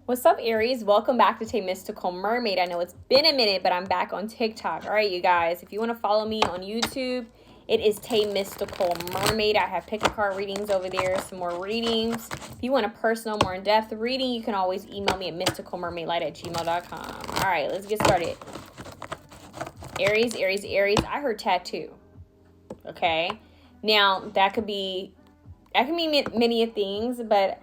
What's up, Aries? Welcome back to Tay Mystical Mermaid. I know it's been a minute, but I'm back on TikTok. All right, you guys, if you want to follow me on YouTube, it is Tay Mystical Mermaid. I have pick a card readings over there, some more readings. If you want a personal, more in-depth reading, you can always email me at mysticalmermaidlight@gmail.com. All right, let's get started. Aries, Aries, Aries. I heard tattoo. Okay, now that can mean many things, but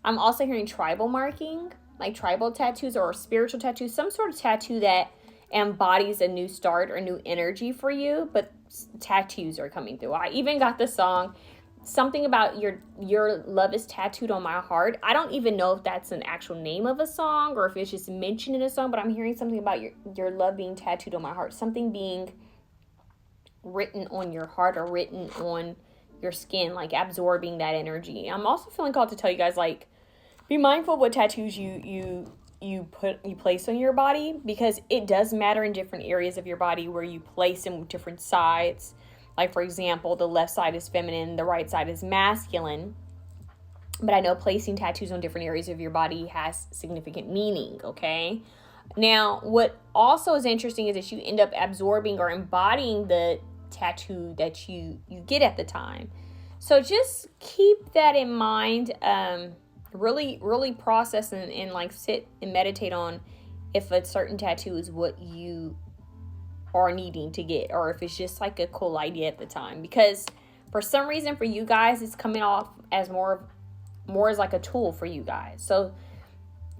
I'm also hearing tribal marking, like tribal tattoos or spiritual tattoos, some sort of tattoo that embodies a new start or new energy for you, but tattoos are coming through. I even got the song, something about your love is tattooed on my heart. I don't even know if that's an actual name of a song or if it's just mentioned in a song, but I'm hearing something about your love being tattooed on my heart, something being written on your heart or written on your skin, like absorbing that energy. I'm also feeling called to tell you guys, like, be mindful of what tattoos you place on your body, because it does matter in different areas of your body where you place them with different sides. Like, for example, the left side is feminine, the right side is masculine. But I know placing tattoos on different areas of your body has significant meaning, okay? Now, what also is interesting is that you end up absorbing or embodying the tattoo that you get at the time. So just keep that in mind. Really process and like sit and meditate on if a certain tattoo is what you are needing to get, or if it's just like a cool idea at the time, because for some reason for you guys it's coming off as more as like a tool for you guys. So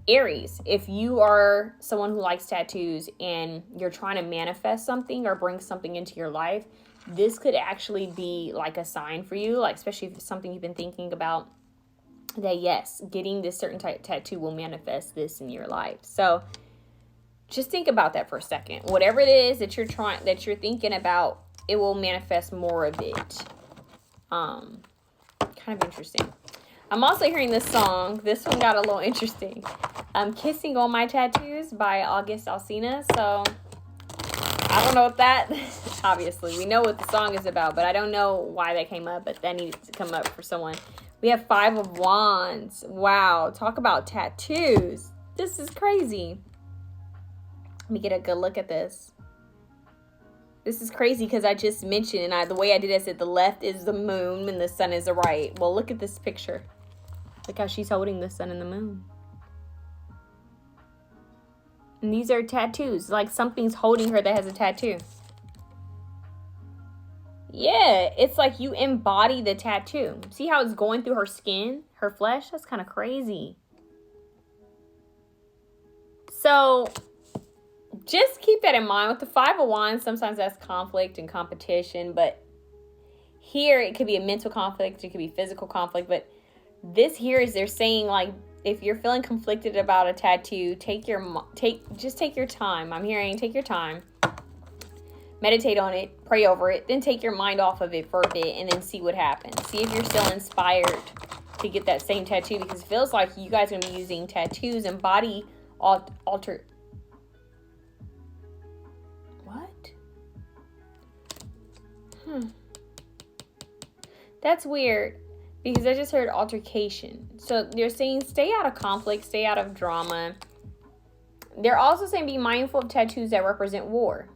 Aries, if you are someone who likes tattoos and you're trying to manifest something or bring something into your life, this could actually be like a sign for you, like especially if it's something you've been thinking about, that yes, getting this certain type of tattoo will manifest this in your life. So just think about that for a second. Whatever it is that you're thinking about, it will manifest more of it. Kind of interesting. I'm also hearing this song. This one got a little interesting. Kissing on My Tattoos by August Alsina. So I don't know what that, obviously we know what the song is about, but I don't know why that came up, but that needs to come up for someone. We have 5 of Wands. Wow, talk about tattoos. This is crazy. Let me get a good look at this. This is crazy because I just mentioned, and the way I did it, I said the left is the moon and the sun is the right. Well, look at this picture. Look how she's holding the sun and the moon. And these are tattoos. Like something's holding her that has a tattoo. Yeah, it's like you embody the tattoo. See how it's going through her skin, her flesh? That's kind of crazy. So just keep that in mind. With the 5 of Wands, sometimes that's conflict and competition, but here it could be a mental conflict, it could be physical conflict, but this here is they're saying, like, if you're feeling conflicted about a tattoo, take your time. I'm hearing take your time. Meditate on it, pray over it, then take your mind off of it for a bit and then see what happens. See if you're still inspired to get that same tattoo, because it feels like you guys are going to be using tattoos and body alter. What? That's weird, because I just heard altercation. So they're saying stay out of conflict, stay out of drama. They're also saying be mindful of tattoos that represent war.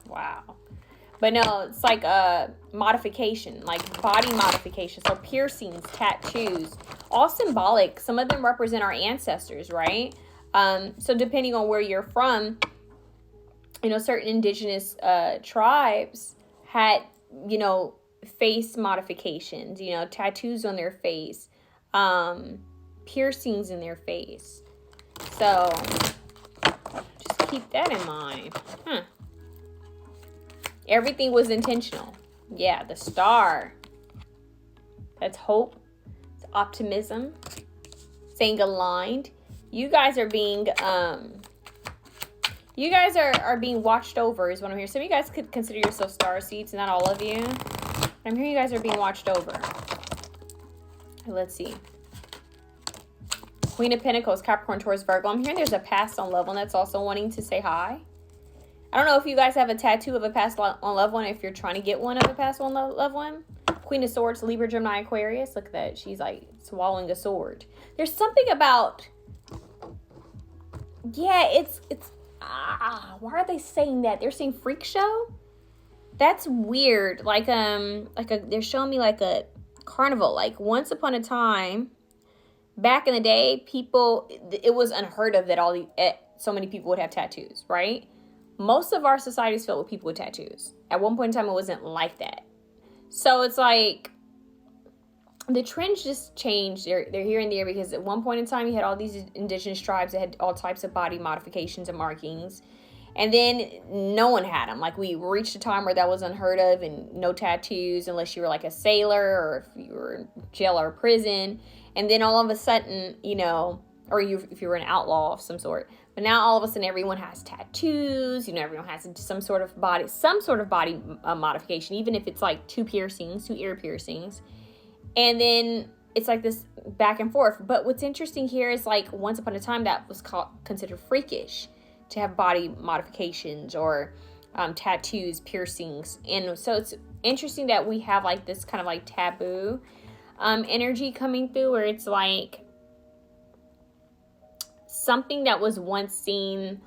Wow. But no, it's like a modification, like body modification. So piercings, tattoos, all symbolic. Some of them represent our ancestors, right? So depending on where you're from, certain indigenous tribes had, face modifications, tattoos on their face, piercings in their face. So just keep that in mind. Everything was intentional. Yeah, the star. That's hope. It's optimism. Saying aligned. You guys are being being watched over is what I'm hearing. Some of you guys could consider yourself star seeds, not all of you. I'm hearing you guys are being watched over. Let's see. Queen of Pentacles, Capricorn, Taurus, Virgo. I'm hearing there's a past on loved one that's also wanting to say hi. I don't know if you guys have a tattoo of a past on loved one, if you're trying to get one of a past on loved one. Queen of Swords, Libra, Gemini, Aquarius. Look at that. She's like swallowing a sword. there's something about, yeah, why are they saying that? They're saying freak show? That's weird. They're showing me like a carnival. Like once upon a time, back in the day, it was unheard of that so many people would have tattoos, right? Most of our society is filled with people with tattoos. At one point in time, it wasn't like that. So it's like the trends just changed. They're here and there, because at one point in time, you had all these indigenous tribes that had all types of body modifications and markings. And then no one had them. Like, we reached a time where that was unheard of, and no tattoos unless you were like a sailor or if you were in jail or prison. And then all of a sudden, if you were an outlaw of some sort. But now all of a sudden everyone has tattoos. Everyone has some sort of body modification, even if it's like 2 ear piercings. And then it's like this back and forth. But what's interesting here is, like, once upon a time that was considered freakish to have body modifications or tattoos, piercings. And so it's interesting that we have like this kind of like taboo energy coming through, where it's like something that was once seen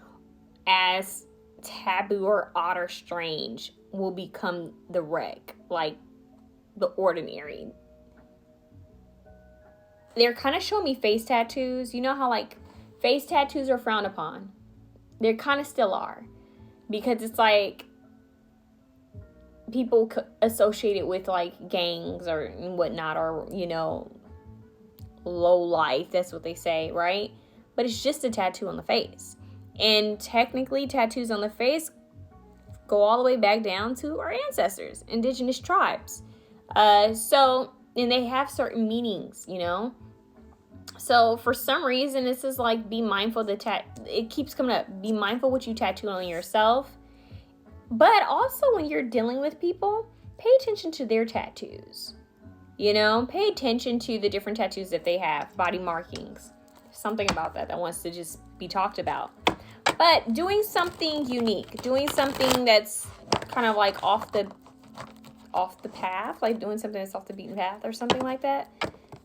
as taboo or odd or strange will become the reg, like the ordinary. They're kind of showing me face tattoos. You know how like face tattoos are frowned upon? They kind of still are, because it's like people associate it with like gangs or whatnot, or low life. That's what they say, right? But it's just a tattoo on the face, and technically tattoos on the face go all the way back down to our ancestors, indigenous tribes. And they have certain meanings, So for some reason, this is like, be mindful it keeps coming up. Be mindful what you tattoo on yourself. But also when you're dealing with people, pay attention to their tattoos. Pay attention to the different tattoos that they have, body markings. Something about that wants to just be talked about. But doing something unique, doing something that's kind of like off the path, like doing something that's off the beaten path or something like that.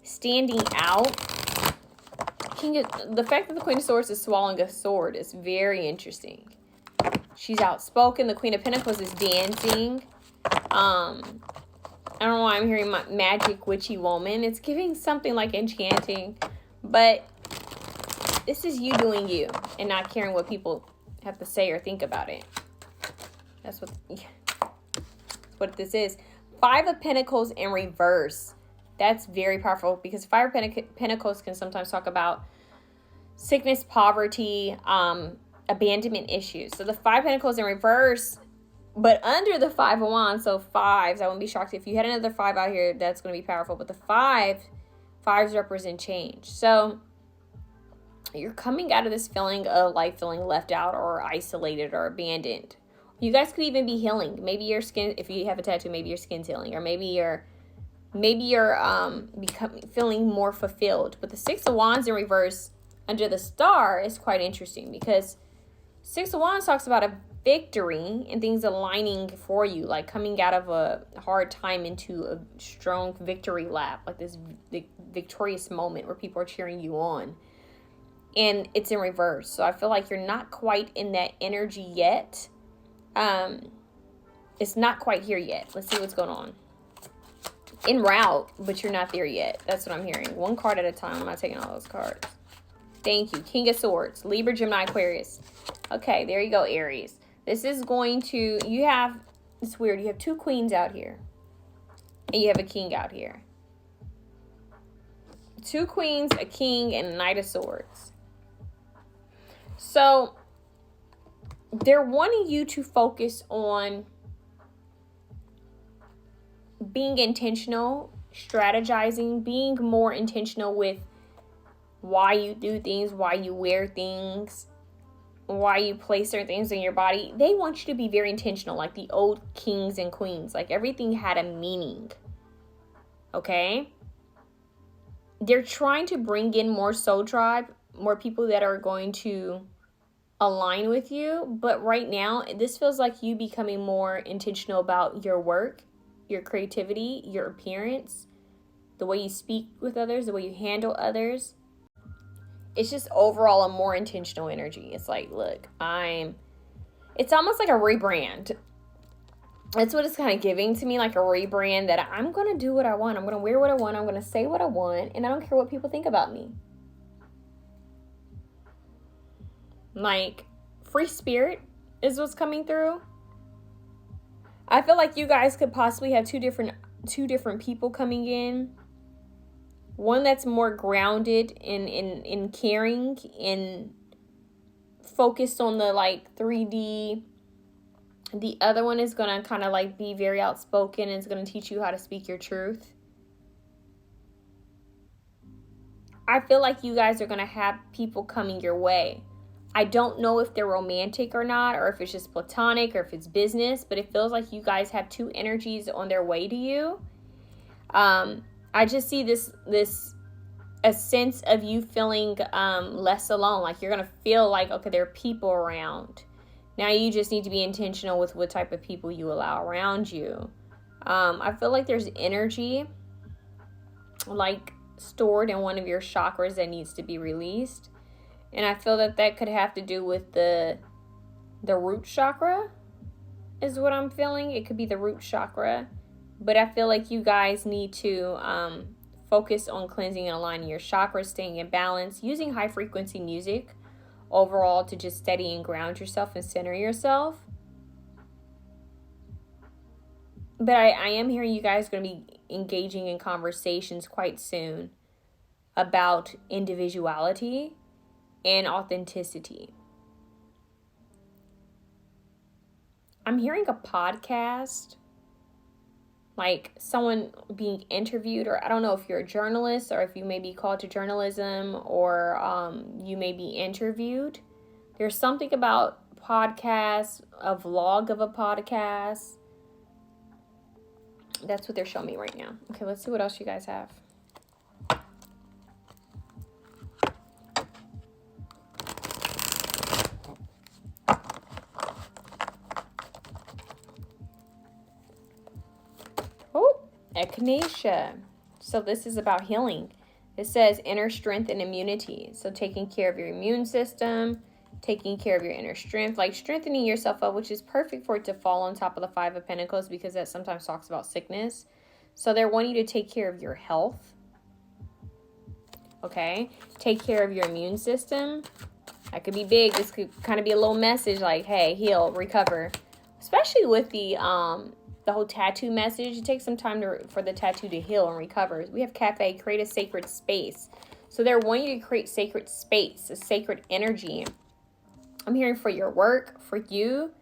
Standing out. The fact that the Queen of Swords is swallowing a sword is very interesting. She's outspoken. The Queen of Pentacles is dancing. I don't know why I'm hearing magic witchy woman. It's giving something like enchanting. But this is you doing you and not caring what people have to say or think about it. That's what this is. 5 of Pentacles in reverse. That's very powerful, because 5 of Pentacles can sometimes talk about sickness, poverty, abandonment issues. So the 5 of Pentacles in reverse, but under the 5 of Wands, so 5s, I wouldn't be shocked if you had another 5 out here. That's going to be powerful. But the 5s represent change. So you're coming out of this feeling of like feeling left out or isolated or abandoned. You guys could even be healing. Maybe your skin, if you have a tattoo, maybe your skin's healing, or maybe you're feeling more fulfilled. But the 6 of Wands in reverse under the star is quite interesting, because 6 of Wands talks about a victory and things aligning for you, like coming out of a hard time into a strong victory lap, like this victorious moment where people are cheering you on. And it's in reverse. So I feel like you're not quite in that energy yet. It's not quite here yet. Let's see what's going on. En route, but you're not there yet. That's what I'm hearing. One card at a time. I'm not taking all those cards. Thank you. King of Swords. Libra, Gemini, Aquarius. Okay, there you go, Aries. This is going to... It's weird. You have 2 queens out here. And you have a king out here. 2 queens, a king, and a Knight of Swords. So, they're wanting you to focus on being intentional, strategizing, being more intentional with why you do things, why you wear things, why you place certain things in your body. They want you to be very intentional, like the old kings and queens. Like everything had a meaning. Okay? They're trying to bring in more soul tribe, more people that are going to align with you. But right now, this feels like you becoming more intentional about your work, your creativity, your appearance, the way you speak with others, the way you handle others. it's just overall a more intentional energy. It's like, look, it's almost like a rebrand. That's what it's kind of giving to me, like a rebrand, that I'm going to do what I want. I'm going to wear what I want. I'm going to say what I want. And I don't care what people think about me. Like, free spirit is what's coming through. I feel like you guys could possibly have two different people coming in. One that's more grounded in caring and focused on the like 3D. The other one is going to kind of like be very outspoken and is going to teach you how to speak your truth. I feel like you guys are going to have people coming your way. I don't know if they're romantic or not, or if it's just platonic, or if it's business, but it feels like you guys have two energies on their way to you. I just see a sense of you feeling less alone. Like you're going to feel like, okay, there are people around. Now you just need to be intentional with what type of people you allow around you. I feel like there's energy like stored in one of your chakras that needs to be released. And I feel that could have to do with the root chakra is what I'm feeling. It could be the root chakra. But I feel like you guys need to focus on cleansing and aligning your chakras, staying in balance, using high frequency music overall to just steady and ground yourself and center yourself. But I am hearing you guys are going to be engaging in conversations quite soon about individuality and authenticity. I'm hearing a podcast, like someone being interviewed, or I don't know if you're a journalist or if you may be called to journalism, or you may be interviewed. There's something about podcasts, a vlog of a podcast. That's what they're showing me right now. Okay, let's see what else you guys have. Echinacea. So this is about healing. It says inner strength and immunity. So taking care of your immune system, taking care of your inner strength, like strengthening yourself up, which is perfect for it to fall on top of the Five of Pentacles because that sometimes talks about sickness. So they're wanting you to take care of your health. Okay. Take care of your immune system. That could be big. This could kind of be a little message like, hey, heal, recover. Especially with the whole tattoo message. It takes some time for the tattoo to heal and recover. We have cafe, create a sacred space. So they're wanting you to create sacred space, a sacred energy. I'm hearing for your work, for you.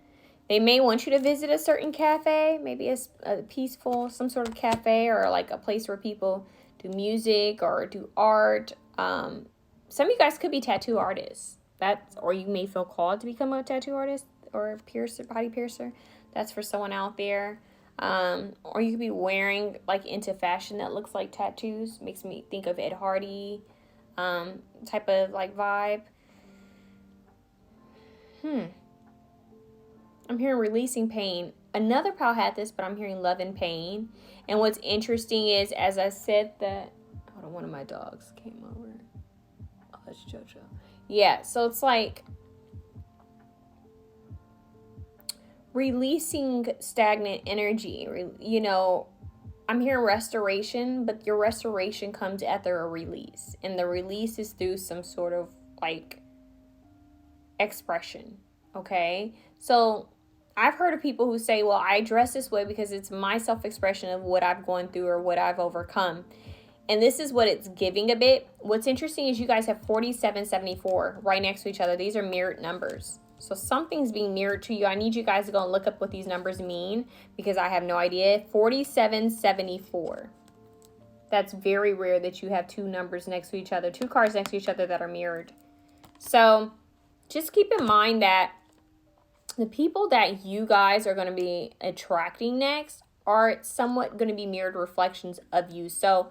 They may want you to visit a certain cafe, maybe a peaceful, some sort of cafe, or like a place where people do music or do art. Some of you guys could be tattoo artists. Or you may feel called to become a tattoo artist or a piercer, body piercer. That's for someone out there. Or you could be wearing like into fashion that looks like tattoos. Makes me think of Ed Hardy type of like vibe. I'm hearing releasing pain. Another pal had this, but I'm hearing love and pain. And what's interesting is, as I said that, hold on, one of my dogs came over. Oh, that's JoJo. Yeah, so it's like releasing stagnant energy. You know, I'm hearing restoration, but your restoration comes after a release. And the release is through some sort of like expression. Okay? So I've heard of people who say, well, I dress this way because it's my self-expression of what I've gone through or what I've overcome. And this is what it's giving a bit. What's interesting is you guys have 4774 right next to each other. These are mirrored numbers. So something's being mirrored to you. I need you guys to go and look up what these numbers mean because I have no idea. 4774. That's very rare that you have two numbers next to each other, two cards next to each other that are mirrored. So just keep in mind that the people that you guys are going to be attracting next are somewhat going to be mirrored reflections of you. So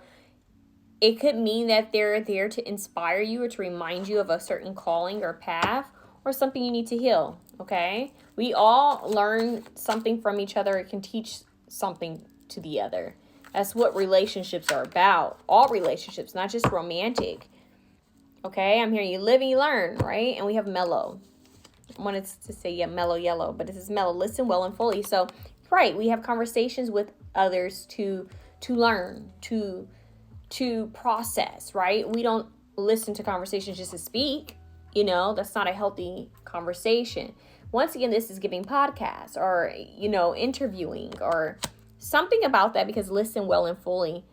it could mean that they're there to inspire you or to remind you of a certain calling or path or something you need to heal, okay? We all learn something from each other. It can teach something to the other. That's what relationships are about. All relationships, not just romantic. Okay, I'm hearing you live and you learn, right? And we have mellow. I wanted to say, yeah, mellow yellow, but this is mellow. Listen well and fully. So, right, we have conversations with others to learn, to process, right? We don't listen to conversations just to speak. You know, that's not a healthy conversation. Once again, this is giving podcasts or, you know, interviewing or something about that, because listen well and fully.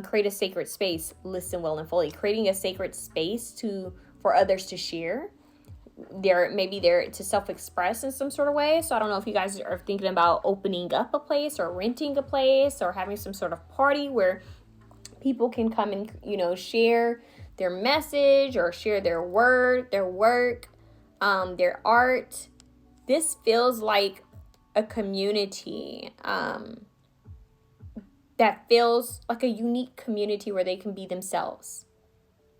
Create a sacred space. Listen well and fully. Creating a sacred space for others to share. Maybe they're to self-express in some sort of way. So I don't know if you guys are thinking about opening up a place or renting a place or having some sort of party where people can come and, you know, share their message or share their word, their work, their art. This feels like a community that feels like a unique community where they can be themselves.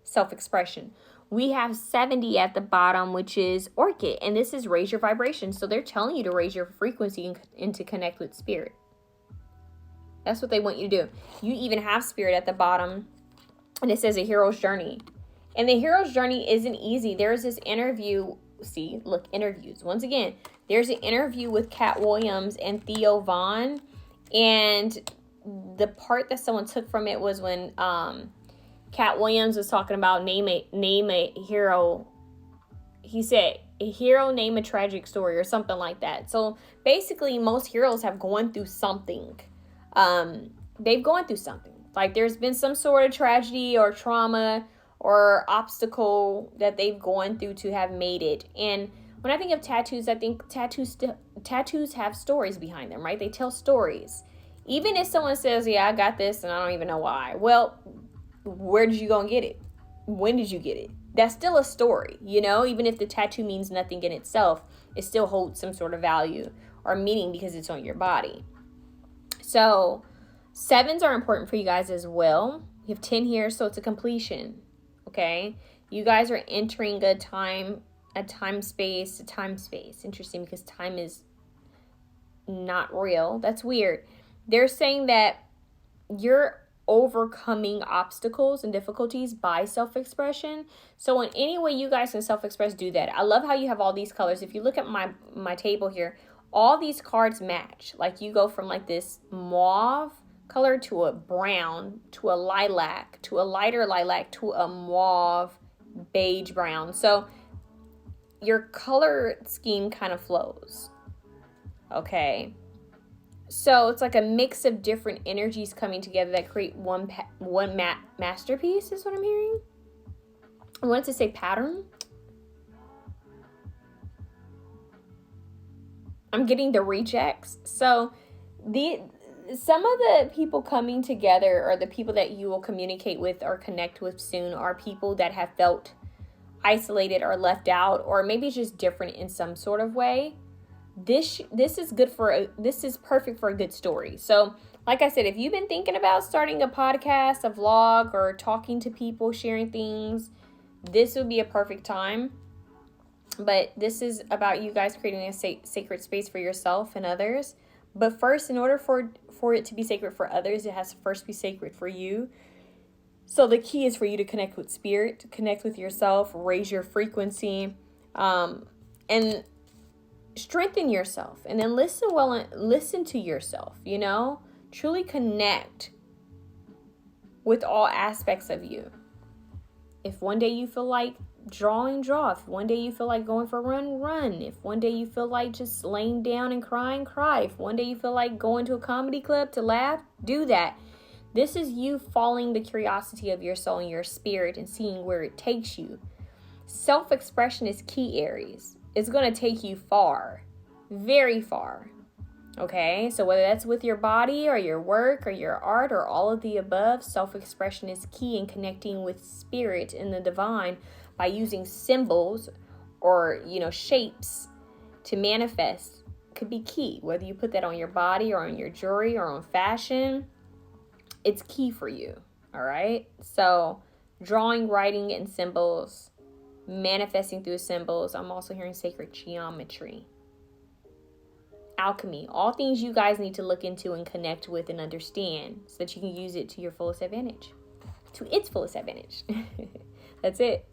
Self-expression. We have 70 at the bottom, which is Orchid, and this is raise your vibration. So they're telling you to raise your frequency and to connect with spirit. That's what they want you to do. You even have spirit at the bottom, and it says a hero's journey. And the hero's journey isn't easy. There's this interview. See, look, interviews. Once again, there's an interview with Cat Williams and Theo Vaughn, and the part that someone took from it was when Cat Williams was talking about name a hero. He said a hero, name a tragic story or something like that. So basically, most heroes have gone through something. They've gone through something. Like there's been some sort of tragedy or trauma or obstacle that they've gone through to have made it. And when I think of tattoos, I think tattoos have stories behind them, right? They tell stories. Even if someone says, yeah, I got this and I don't even know why. Well, where did you go and get it? When did you get it? That's still a story, you know? Even if the tattoo means nothing in itself, it still holds some sort of value or meaning because it's on your body. So 7s are important for you guys as well. You have 10 here, so it's a completion, okay? You guys are entering a time space. Interesting, because time is not real. That's weird. They're saying that you're overcoming obstacles and difficulties by self-expression. So in any way you guys can self-express, do that. I love how you have all these colors. If you look at my table here, all these cards match. Like you go from like this mauve color to a brown, to a lilac, to a lighter lilac, to a mauve beige brown. So your color scheme kind of flows. Okay. So it's like a mix of different energies coming together that create one masterpiece is what I'm hearing. I wanted to say pattern. I'm getting the rejects. So some of the people coming together, or the people that you will communicate with or connect with soon, are people that have felt isolated or left out, or maybe just different in some sort of way. This is perfect for a good story. So like I said, if you've been thinking about starting a podcast, a vlog, or talking to people, sharing things, this would be a perfect time. But this is about you guys creating a sacred space for yourself and others. But first, in order for it to be sacred for others, it has to first be sacred for you. So the key is for you to connect with spirit, to connect with yourself, raise your frequency, and strengthen yourself. And then listen to yourself, you know? Truly connect with all aspects of you. If one day you feel like drawing, draw. If one day you feel like going for a run, run. If one day you feel like just laying down and crying, cry. If one day you feel like going to a comedy club to laugh, do that. This is you following the curiosity of your soul and your spirit and seeing where it takes you. Self-expression is key, Aries. It's going to take you far, very far. Okay, so whether that's with your body or your work or your art or all of the above, self-expression is key in connecting with spirit and the divine by using symbols or, shapes to manifest. Could be key. Whether you put that on your body or on your jewelry or on fashion, it's key for you. All right, so drawing, writing, and symbols, manifesting through symbols. I'm also hearing sacred geometry, alchemy, all things you guys need to look into and connect with and understand so that you can use it to your fullest advantage, to its fullest advantage. That's it.